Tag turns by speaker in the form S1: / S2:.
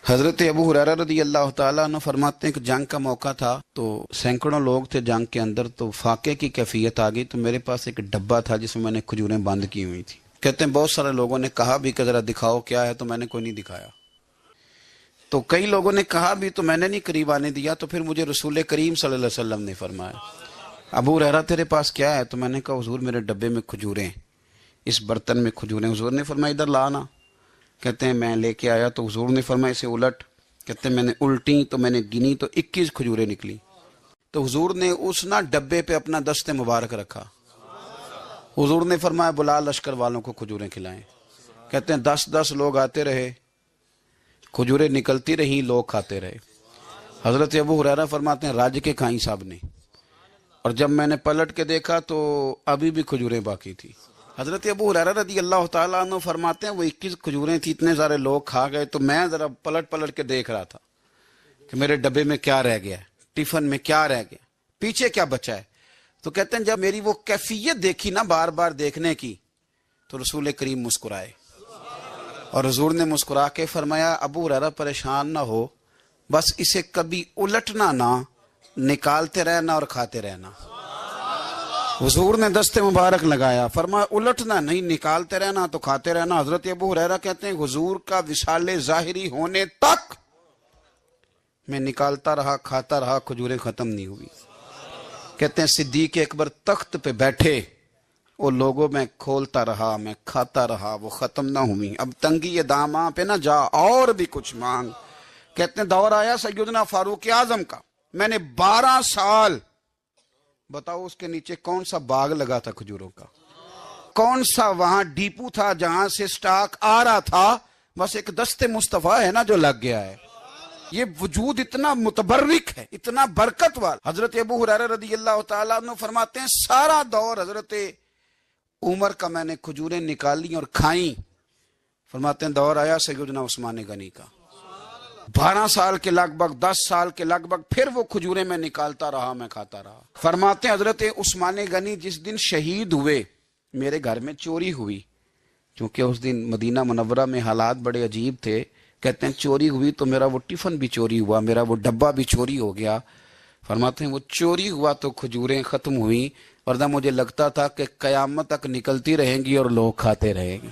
S1: حضرت ابو ہریرہ رضی اللہ تعالیٰ عنہ فرماتے ہیں کہ جنگ کا موقع تھا تو سینکڑوں لوگ تھے جنگ کے اندر، تو فاقے کی کیفیت آ گئی، تو میرے پاس ایک ڈبہ تھا جس میں نے کھجوریں بند کی ہوئی تھی۔ کہتے ہیں بہت سارے لوگوں نے کہا بھی کہ ذرا دکھاؤ کیا ہے، تو میں نے کوئی نہیں دکھایا۔ تو کئی لوگوں نے کہا بھی تو میں نے نہیں قریب آنے دیا، تو پھر مجھے رسول کریم صلی اللہ علیہ وسلم نے فرمایا ابو ہریرہ تیرے پاس کیا ہے؟ تو میں نے کہا حضور میرے ڈبے میں کھجوریں، اس برتن میں کھجوریں۔ حضور نے فرمایا ادھر لانا۔ کہتے ہیں میں لے کے آیا تو حضور نے فرمایا اسے الٹ۔ کہتے ہیں میں نے الٹی تو میں نے گنی تو 21 کھجوریں نکلی۔ تو حضور نے اس ڈبے پہ اپنا دست مبارک رکھا۔ حضور نے فرمایا بلا لشکر والوں کو کھجوریں کھلائیں۔ کہتے ہیں 10 لوگ آتے رہے، کھجوریں نکلتی رہیں، لوگ کھاتے رہے۔ حضرت ابو ہریرہ فرماتے ہیں راج کے کھائیں سب نے، اور جب میں نے پلٹ کے دیکھا تو ابھی بھی کھجوریں باقی تھی۔ حضرت ابو ہریرہ رضی اللہ تعالیٰ عنہ فرماتے ہیں وہ 21 کھجوریں تھی، اتنے سارے لوگ کھا گئے، تو میں ذرا پلٹ کے دیکھ رہا تھا کہ میرے ڈبے میں کیا رہ گیا ہے، ٹفن میں کیا رہ گیا، پیچھے کیا بچا ہے۔ تو کہتے ہیں جب میری وہ کیفیت دیکھی نا بار بار دیکھنے کی، تو رسول کریم مسکرائے، اور حضور نے مسکرا کے فرمایا ابو ہریرہ پریشان نہ ہو، بس اسے کبھی الٹنا نہ، نکالتے رہنا اور کھاتے رہنا۔ حضور نے دست مبارک لگایا، فرمایا الٹنا نہیں، نکالتے رہنا تو کھاتے رہنا۔ حضرت ابو ہریرہ کہتے ہیں حضور کا وصال ظاہری ہونے تک میں نکالتا رہا، کھاتا رہا، کھجوریں ختم نہیں ہوئی۔ کہتے ہیں صدیق اکبر تخت پہ بیٹھے، وہ لوگوں میں کھولتا رہا، میں کھاتا رہا، وہ ختم نہ ہوئی۔ اب تنگی داماں پہ نہ جا، اور بھی کچھ مانگ۔ کہتے ہیں دور آیا سیدنا فاروق اعظم کا، میں نے 12 سال، بتاؤ اس کے نیچے کون سا باغ لگا تھا کھجوروں کا، کون سا وہاں ڈیپو تھا جہاں سے سٹاک آ رہا تھا، بس ایک دست مصطفیٰ ہے نا جو لگ گیا ہے۔ یہ وجود اتنا متبرک ہے، اتنا برکت والا۔ حضرت ابو ہریرہ رضی اللہ تعالیٰ عنہ فرماتے ہیں سارا دور حضرت عمر کا میں نے کھجوریں نکالی اور کھائیں۔ فرماتے ہیں دور آیا سیدنا عثمان غنی کا، 12 سال کے لگ بھگ، 10 سال کے لگ بھگ، پھر وہ کھجوریں میں نکالتا رہا، میں کھاتا رہا۔ فرماتے ہیں حضرت عثمان غنی جس دن شہید ہوئے، میرے گھر میں چوری ہوئی، کیونکہ اس دن مدینہ منورہ میں حالات بڑے عجیب تھے۔ کہتے ہیں چوری ہوئی تو میرا وہ ٹفن بھی چوری ہوا، میرا وہ ڈبہ بھی چوری ہو گیا۔ فرماتے ہیں وہ چوری ہوا تو کھجوریں ختم ہوئیں، ورنہ مجھے لگتا تھا کہ قیامت تک نکلتی رہیں گی اور لوگ کھاتے رہیں گے۔